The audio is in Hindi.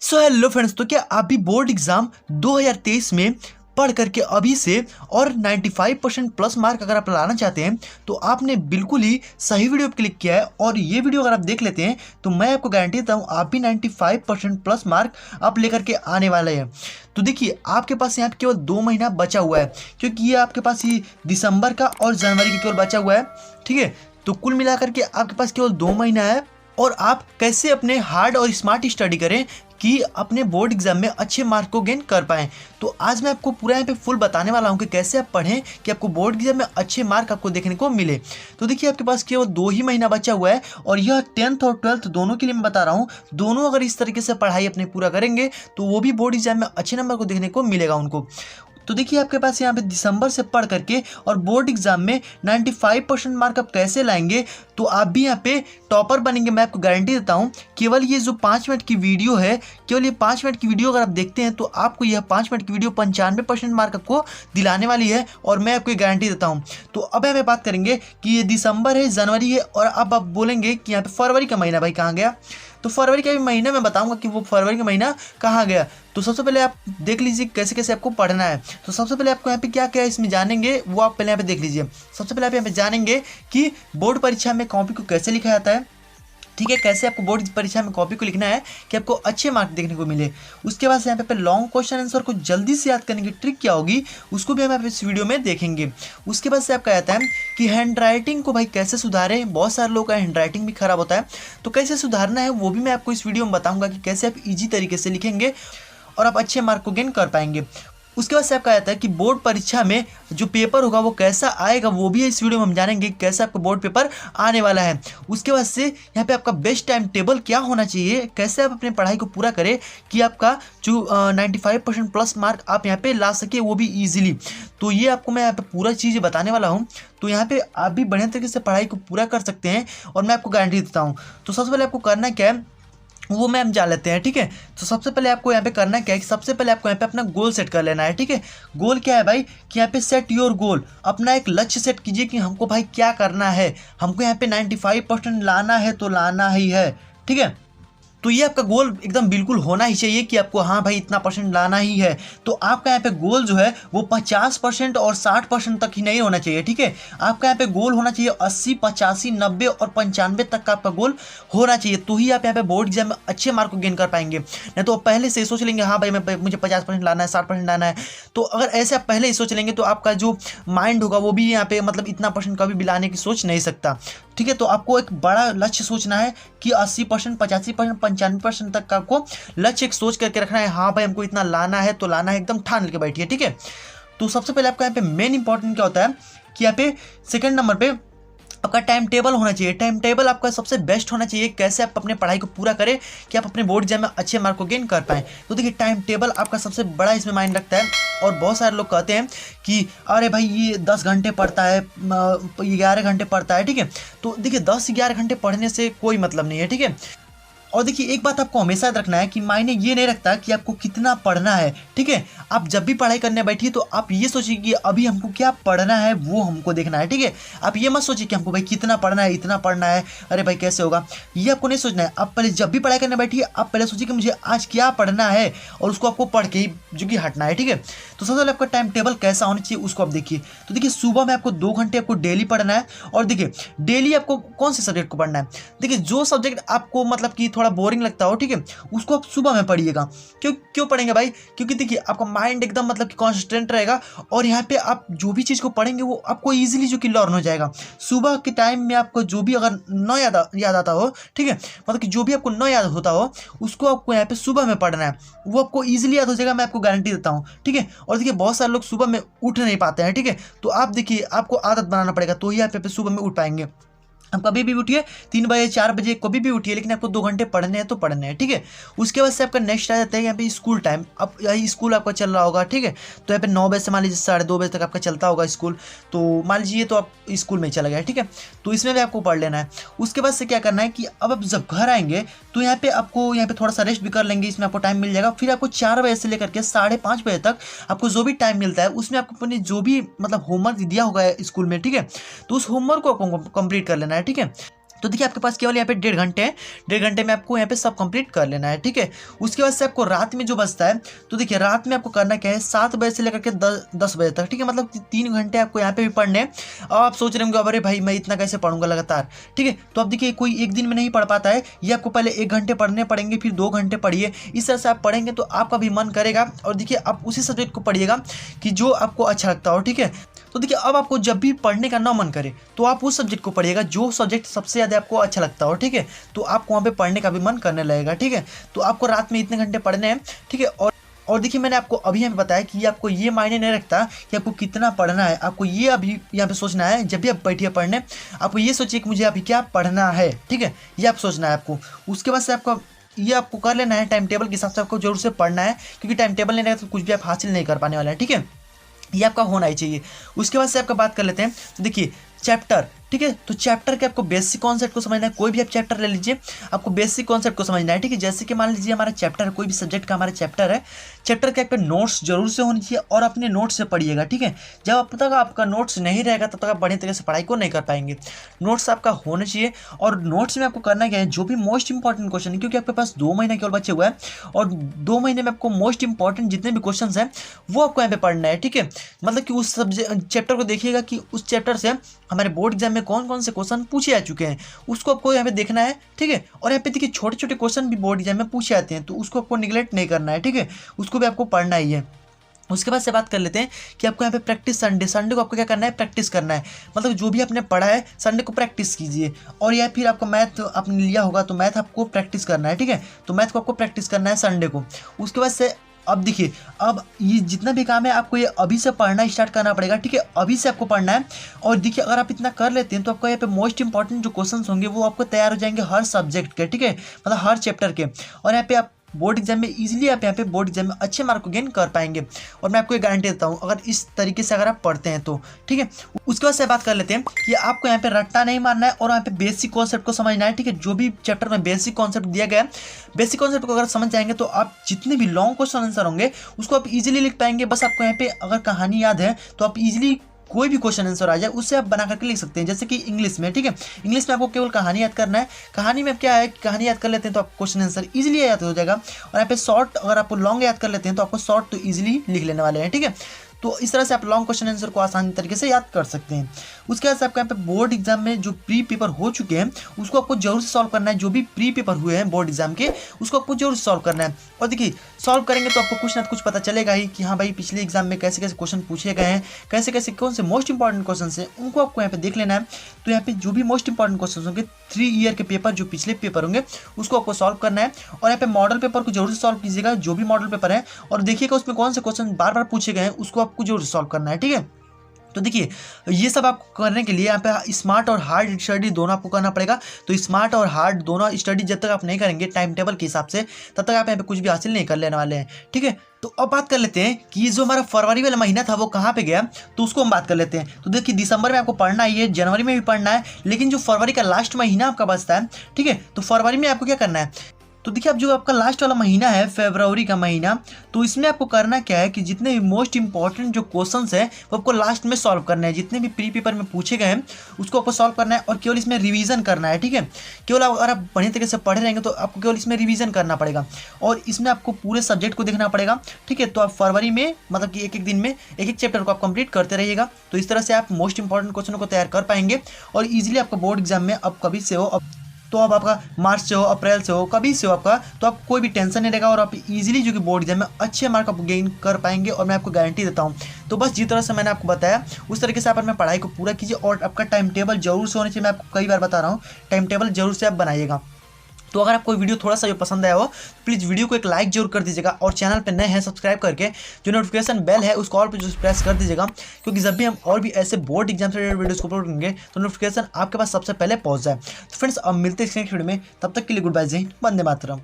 सो हेलो फ्रेंड्स, तो क्या आप भी बोर्ड एग्जाम 2023 में पढ़ करके अभी से और 95% प्लस मार्क अगर आप लाना चाहते हैं तो आपने बिल्कुल ही सही वीडियो पर क्लिक किया है। और ये वीडियो अगर आप देख लेते हैं तो मैं आपको गारंटी देता हूँ आप भी 95% प्लस मार्क आप लेकर के आने वाले हैं। तो देखिए, आपके पास यहाँ पे केवल 2 महीना बचा हुआ है, क्योंकि ये आपके पास ये दिसंबर का और जनवरी का केवल बचा हुआ है। ठीक है, तो कुल मिलाकर के आपके पास केवल 2 महीना है। और आप कैसे अपने हार्ड और स्मार्ट स्टडी करें कि अपने बोर्ड एग्जाम में अच्छे मार्क को गेन कर पाएं। तो आज मैं आपको पूरा यहाँ पे फुल बताने वाला हूँ कि कैसे आप पढ़ें कि आपको बोर्ड एग्जाम में अच्छे मार्क आपको देखने को मिले। तो देखिए, आपके पास केवल 2 ही महीना बचा हुआ है और यह 10th और 12th दोनों के लिए मैं बता रहा हूँ। दोनों अगर इस तरीके से पढ़ाई अपने पूरा करेंगे तो वो भी बोर्ड एग्जाम में अच्छे नंबर को देखने को मिलेगा उनको। तो देखिए, आपके पास यहाँ पे दिसंबर से पढ़ करके और बोर्ड एग्जाम में 95% मार्क आप कैसे लाएंगे तो आप भी यहाँ पे टॉपर बनेंगे, मैं आपको गारंटी देता हूँ। केवल ये जो 5 मिनट की वीडियो है, केवल ये 5 मिनट की वीडियो अगर आप देखते हैं तो आपको यह 5 मिनट की वीडियो 95% मार्क आपको दिलाने वाली है और मैं आपको गारंटी देता हूँ। तो अब हमें बात करेंगे कि ये दिसंबर है, जनवरी है और अब आप बोलेंगे कि यहाँ पे फरवरी का महीना भाई कहाँ गया। तो फरवरी का भी महीना मैं बताऊंगा कि वो फरवरी का महीना कहाँ गया। तो सबसे पहले आप देख लीजिए कैसे कैसे आपको पढ़ना है। तो सबसे पहले आपको यहाँ पे क्या क्या इसमें जानेंगे वो आप पहले यहाँ पे देख लीजिए। सबसे पहले आप यहाँ पे जानेंगे कि बोर्ड परीक्षा में कॉपी को कैसे लिखा जाता है। ठीक है, कैसे आपको बोर्ड परीक्षा में कॉपी को लिखना है कि आपको अच्छे मार्क देखने को मिले। उसके बाद से यहाँ पे लॉन्ग क्वेश्चन आंसर को जल्दी से याद करने की ट्रिक क्या होगी उसको भी हम इस वीडियो में देखेंगे। उसके बाद से आपका आता है कि हैंड राइटिंग को भाई कैसे सुधारें। बहुत सारे लोगों का हैंड राइटिंग भी खराब होता है, तो कैसे सुधारना है वो भी मैं आपको इस वीडियो में बताऊंगा कि कैसे आप ईजी तरीके से लिखेंगे और आप अच्छे मार्क को गेन कर पाएंगे। उसके बाद से आपका आता है कि बोर्ड परीक्षा में जो पेपर होगा वो कैसा आएगा वो भी इस वीडियो में हम जानेंगे कैसे आपका बोर्ड पेपर आने वाला है। उसके बाद से यहाँ पे आपका बेस्ट टाइम टेबल क्या होना चाहिए, कैसे आप अपनी पढ़ाई को पूरा करें कि आपका जो 95% प्लस मार्क आप यहाँ पे ला सके वो भी ईजिली। तो ये आपको मैं यहाँ पे पूरा चीज़ बताने वाला हूँ। तो यहाँ पे आप भी बढ़िया तरीके से पढ़ाई को पूरा कर सकते हैं और मैं आपको गारंटी देता हूँ। तो सबसे पहले आपको करना क्या है वो मैं हम जान लेते हैं। ठीक है, तो सबसे पहले आपको यहाँ पे करना क्या है कि सबसे पहले आपको यहाँ पे अपना गोल सेट कर लेना है। ठीक है, गोल क्या है भाई कि यहाँ पे सेट योर गोल, अपना एक लक्ष्य सेट कीजिए कि हमको भाई क्या करना है। हमको यहाँ पे 95% लाना है तो लाना ही है। ठीक है, तो ये आपका गोल एकदम बिल्कुल होना ही चाहिए कि आपको हाँ भाई इतना परसेंट लाना ही है। तो आपका यहाँ पे गोल जो है वो 50% और 60% तक ही नहीं होना चाहिए। ठीक है, आपका यहाँ पे गोल होना चाहिए 80, 85, 90 और 95 तक का आपका गोल होना चाहिए। तो ही आप यहाँ पे बोर्ड एग्जाम में अच्छे मार्क को गेन कर पाएंगे। नहीं तो आप पहले से सोच लेंगे हाँ भाई मुझे 50% लाना है, 60% लाना है। तो अगर ऐसे आप पहले ही सोच लेंगे तो आपका जो माइंड होगा वो भी यहाँ पे मतलब इतना परसेंट कभी भी लाने की सोच नहीं सकता। ठीक है, तो आपको एक बड़ा लक्ष्य सोचना है कि 80%, 85%, 95% तक का आपको लक्ष्य एक सोच करके रखना है। हाँ भाई हमको इतना लाना है तो लाना है, एकदम ठान लेके बैठिए। ठीक है, तो सबसे पहले आपका यहाँ पे मेन इंपॉर्टेंट क्या होता है कि यहाँ पे सेकंड नंबर पे आपका टाइम टेबल होना चाहिए। टाइम टेबल आपका सबसे बेस्ट होना चाहिए कैसे आप अपने पढ़ाई को पूरा करें कि आप अपने बोर्ड एग्जाम में अच्छे मार्क को गेन कर पाएं। तो देखिए, टाइम टेबल आपका सबसे बड़ा इसमें मायने रखता है। और बहुत सारे लोग कहते हैं कि अरे भाई ये 10 घंटे पढ़ता है, 11 घंटे पढ़ता है। ठीक है, तो देखिए 10-11 घंटे पढ़ने से कोई मतलब नहीं है। ठीक है, और देखिए एक बात आपको हमेशा याद रखना है कि मायने ये नहीं रखता कि आपको कितना पढ़ना है। ठीक है, आप जब भी पढ़ाई करने बैठिए तो आप ये सोचिए कि अभी हमको क्या पढ़ना है वो हमको देखना है। ठीक है, आप ये मत सोचिए कि हमको भाई कितना पढ़ना है, इतना पढ़ना है, अरे भाई कैसे होगा, ये आपको नहीं सोचना है। आप पहले जब भी पढ़ाई करने बैठिए आप पहले सोचिए कि मुझे आज क्या पढ़ना है और उसको आपको पढ़ के ही जो कि हटना है। ठीक है, तो सबसे पहले आपका टाइम टेबल कैसा होना चाहिए उसको आप देखिए। तो देखिए, सुबह में आपको 2 घंटे आपको डेली पढ़ना है। और देखिए डेली आपको कौन से सब्जेक्ट को पढ़ना है। देखिए जो सब्जेक्ट आपको मतलब कि थोड़ा बोरिंग लगता हो, ठीक है, उसको आप सुबह में पढ़िएगा। क्यों पढ़ेंगे भाई, क्योंकि देखिए आपका माइंड एकदम मतलब कि कॉन्सेंट्रेट रहेगा और यहाँ पे आप जो भी चीज़ को पढ़ेंगे वो आपको इजीली जो कि लर्न हो जाएगा। सुबह के टाइम में आपको जो भी अगर न याद आता हो, ठीक है, मतलब कि जो भी आपको न याद होता हो उसको आपको यहाँ पे सुबह में पढ़ना है, वो आपको ईजिली याद हो जाएगा, मैं आपको गारंटी देता हूँ। ठीक है, और देखिए बहुत सारे लोग सुबह में उठ नहीं पाते हैं। ठीक है, तो आप देखिए आपको आदत बनाना पड़ेगा तो ही आप यहाँ पे सुबह में उठ पाएंगे। आप कभी भी उठिए, 3 बजे 4 बजे कभी भी उठिए, लेकिन आपको 2 घंटे पढ़ने हैं तो पढ़ने हैं। ठीक है, उसके बाद से आपका नेक्स्ट आ जाता है यहाँ पे स्कूल टाइम। अब यही स्कूल आपका चल रहा होगा। ठीक है, तो यहाँ पे 9 बजे से मान लीजिए 2:30 बजे तक आपका चलता होगा स्कूल। तो मान लीजिए तो आप स्कूल में चला गया। ठीक है, तो इसमें भी आपको पढ़ लेना है। उसके बाद से क्या करना है कि अब आप जब घर आएंगे तो यहाँ पे आपको यहाँ पे थोड़ा सा रेस्ट भी कर लेंगे, इसमें आपको टाइम मिल जाएगा। फिर आपको 4 बजे से लेकर के 5:30 बजे तक आपको जो भी टाइम मिलता है उसमें आपको अपने जो भी मतलब होमवर्क दिया होगा स्कूल में, ठीक है, तो उस होमवर्क को आपको कंप्लीट कर लेना है। ठीक है, तो देखिए आपके पास केवल यहाँ पे 1.5 घंटे हैं, 1.5 घंटे में आपको यहाँ पे सब कंप्लीट कर लेना है, ठीक है। उसके बाद से आपको रात में जो बचता है, तो देखिए रात में आपको करना क्या है, 7 बजे से लेकर के 10 बजे तक, ठीक है, मतलब 3 घंटे आपको यहाँ पे भी पढ़ने हैं। अब आप सोच रहे होंगे अरे भाई मैं इतना कैसे पढ़ूंगा लगातार, ठीक है। तो अब देखिए कोई एक दिन में नहीं पढ़ पाता है, ये आपको पहले 1 घंटे पढ़ने पड़ेंगे, फिर 2 घंटे पढ़िए। इस तरह से आप पढ़ेंगे तो आपका भी मन करेगा। और देखिए आप उसी सब्जेक्ट को पढ़िएगा कि जो आपको अच्छा लगता हो, ठीक है। तो देखिए अब आपको जब भी पढ़ने का ना मन करे तो आप उस सब्जेक्ट को पढ़िएगा जो सब्जेक्ट सबसे ज़्यादा आपको अच्छा लगता हो, ठीक है। तो आपको वहाँ पे पढ़ने का भी मन करने लगेगा, ठीक है। तो आपको रात में इतने घंटे पढ़ने हैं, ठीक है। और देखिए मैंने आपको अभी यहाँ पे बताया कि आपको ये मायने नहीं रखता कि आपको कितना पढ़ना है। आपको ये अभी यहाँ पे सोचना है, जब भी आप बैठिए पढ़ने, आपको ये सोचिए कि मुझे अभी क्या पढ़ना है, ठीक है। ये आप सोचना है आपको। उसके बाद से आपको ये आपको कर लेना है, टाइम टेबल के हिसाब से आपको जरूर से पढ़ना है, क्योंकि टाइम टेबल नहीं रहेगा तो कुछ भी आप हासिल नहीं कर पाने वाले हैं, ठीक है। ये आपका होना ही चाहिए। उसके बाद से आपका बात कर लेते हैं। तो देखिए चैप्टर, ठीक है। तो चैप्टर के आपको बेसिक कॉन्सेप्ट को समझना है। कोई भी आप चैप्टर ले लीजिए, आपको बेसिक कॉन्सेप्ट को समझना है, ठीक है। जैसे कि मान लीजिए हमारा चैप्टर है, कोई भी सब्जेक्ट का हमारा चैप्टर है, चैप्टर के आपके नोट्स जरूर से होनी चाहिए और अपने नोट्स से पढ़िएगा, ठीक है। जब अब तक आपका नोट्स नहीं रहेगा तब तक आप बढ़िया तरीके से पढ़ाई को नहीं कर पाएंगे। नोट्स आपका होना चाहिए। और नोट्स में आपको करना क्या है, जो भी मोस्ट इंपॉर्टेंट क्वेश्चन है, क्योंकि आपके पास 2 महीने केवल बचे हुए हैं और 2 महीने में आपको मोस्ट इंपॉर्टेंट जितने भी क्वेश्चन हैं वो आपको यहाँ पे पढ़ना है, ठीक है। मतलब कि उस सब्जेक्ट चैप्टर को देखिएगा कि उस चैप्टर से हमारे बोर्ड एग्जाम में कौन कौन से क्वेश्चन पूछे आ चुके हैं, उसको आपको यहाँ पे देखना है, ठीक है। और यहाँ पे देखिए छोटे छोटे क्वेश्चन भी बोर्ड एग्जाम में पूछे आते हैं, तो उसको आपको निगलेक्ट नहीं करना है, ठीक है। उसको भी आपको पढ़ना ही है। उसके बाद से बात कर लेते हैं कि आपको यहाँ पे प्रैक्टिस संडे को आपको क्या करना है, प्रैक्टिस करना है। मतलब जो भी आपने पढ़ा है संडे को प्रैक्टिस कीजिए। और या फिर आपको मैथ आपने लिया होगा तो मैथ आपको प्रैक्टिस करना है, ठीक है। तो मैथ को आपको प्रैक्टिस करना है संडे को। उसके बाद से अब देखिए, अब ये जितना भी काम है आपको ये अभी से पढ़ना स्टार्ट करना पड़ेगा, ठीक है। अभी से आपको पढ़ना है। और देखिए अगर आप इतना कर लेते हैं तो आपको यहाँ पे मोस्ट इंपॉर्टेंट जो क्वेश्चंस होंगे वो आपको तैयार हो जाएंगे हर सब्जेक्ट के, ठीक है, मतलब हर चैप्टर के। और यहाँ पे आप बोर्ड एग्जाम में इजीली आप यहाँ पे बोर्ड एग्जाम में अच्छे मार्क को गेन कर पाएंगे। और मैं आपको ये गारंटी देता हूँ अगर इस तरीके से अगर आप पढ़ते हैं तो, ठीक है। उसके बाद से बात कर लेते हैं कि आपको यहाँ पे रट्टा नहीं मारना है और यहाँ पे बेसिक कॉन्सेप्ट को समझना है, ठीक है। जो भी चैप्टर में बेसिक कॉन्सेप्ट दिया गया है, बेसिक कॉन्सेप्ट को अगर समझ जाएंगे तो आप जितने भी लॉन्ग क्वेश्चन आंसर होंगे उसको आप इजीली लिख पाएंगे। बस आपको यहाँ पे अगर कहानी याद है तो आप इजीली कोई भी क्वेश्चन आंसर आ जाए उससे आप बना करके लिख सकते हैं। जैसे कि इंग्लिश में, ठीक है, इंग्लिश में आपको केवल कहानी याद करना है। कहानी में क्या है, कहानी याद कर लेते हैं तो आपको क्वेश्चन आंसर इजीली याद हो जाएगा। और यहाँ पे शॉर्ट अगर आपको लॉन्ग याद कर लेते हैं तो आपको शॉर्ट तो इजीली लिख लेने वाले हैं, ठीक है। तो इस तरह से आप लॉन्ग क्वेश्चन आंसर को आसानी तरीके से याद कर सकते हैं। उसके बाद से आपको यहाँ पे बोर्ड एग्जाम में जो प्री पेपर हो चुके हैं उसको आपको जरूर से सॉल्व करना है। जो भी प्री पेपर हुए हैं बोर्ड एग्जाम के उसको आपको जरूर सॉल्व करना है। और देखिए सॉल्व करेंगे तो आपको कुछ ना कुछ पता चलेगा ही कि हाँ भाई पिछले एग्जाम में कैसे कैसे क्वेश्चन पूछे गए हैं, कैसे कैसे कौन से मोस्ट इंपॉर्टेंट क्वेश्चन हैं उनको आपको यहाँ पे देख लेना है। तो यहाँ पे जो भी मोस्ट इंपॉर्टेंट क्वेश्चन होंगे 3 ईयर के पेपर जो पिछले पेपर होंगे उसको आपको सॉल्व करना है। और यहाँ पे मॉडल पेपर को जरूर से सॉल्व कीजिएगा, जो भी मॉडल पेपर है, और देखिएगा उसमें कौन से क्वेश्चन बार बार पूछे गए हैं उसको आपको जरूर से सॉल्व करना है, ठीक है। तो देखिए ये सब आपको करने के लिए यहाँ पे स्मार्ट और हार्ड स्टडी दोनों आपको करना पड़ेगा। तो स्मार्ट और हार्ड दोनों स्टडी जब तक आप नहीं करेंगे टाइम टेबल के हिसाब से तब तक आप यहाँ पे कुछ भी हासिल नहीं कर लेने वाले हैं, ठीक है। तो अब बात कर लेते हैं कि जो हमारा फरवरी वाला महीना था वो कहाँ पे गया, तो उसको हम बात कर लेते हैं। तो देखिए दिसंबर में आपको पढ़ना ही है, जनवरी में भी पढ़ना है, लेकिन जो फरवरी का लास्ट महीना आपका बचता है, ठीक है, तो फरवरी में आपको क्या करना है। तो देखिए अब जो आपका लास्ट वाला महीना है फरवरी का महीना, तो इसमें आपको करना क्या है कि जितने भी मोस्ट इंपॉर्टेंट जो क्वेश्चंस है वो आपको लास्ट में सॉल्व करना है। जितने भी प्री पेपर में पूछे गए हैं उसको आपको सॉल्व करना है और केवल इसमें रिवीजन करना है, ठीक है। केवल अगर आप बढ़िया तरीके से पढ़े रहेंगे तो आपको केवल इसमें रिवीजन करना पड़ेगा और इसमें आपको पूरे सब्जेक्ट को देखना पड़ेगा, ठीक है। तो आप फरवरी में मतलब कि एक एक दिन में एक एक चैप्टर को आप कंप्लीट करते रहिएगा। तो इस तरह से आप मोस्ट इंपॉर्टेंट क्वेश्चनों को तैयार कर पाएंगे और ईजिली आपका बोर्ड एग्जाम में अब कभी से हो, तो अब आपका मार्च से हो, अप्रैल से हो, कभी से हो आपका, तो आपको कोई भी टेंशन नहीं रहेगा और आप इजीली जो कि बोर्ड एग्जाम में अच्छे मार्क आप गेन कर पाएंगे। और मैं आपको गारंटी देता हूं। तो बस जिस तरह से मैंने आपको बताया उस तरीके से आप अपने पढ़ाई को पूरा कीजिए और आपका टाइम टेबल जरूर से होना चाहिए। मैं आपको कई बार बता रहा हूँ, टाइम टेबल जरूर से आप बनाइएगा। तो अगर आपको वीडियो थोड़ा सा जो पसंद आया हो तो प्लीज़ वीडियो को एक लाइक जरूर कर दीजिएगा और चैनल पे नए हैं सब्सक्राइब करके जो नोटिफिकेशन बेल है उसको ऑल पे जो प्रेस कर दीजिएगा, क्योंकि जब भी हम और भी ऐसे बोर्ड एग्जाम से रिलेटेड वीडियोस को अपलोड करेंगे तो नोटिफिकेशन आपके पास सबसे पहले पहुंच जाए। तो फ्रेंड्स अब मिलते हैं नेक्स्ट वीडियो में, तब तक के लिए गुड बाय, जय हिंद, वंदे मातरम।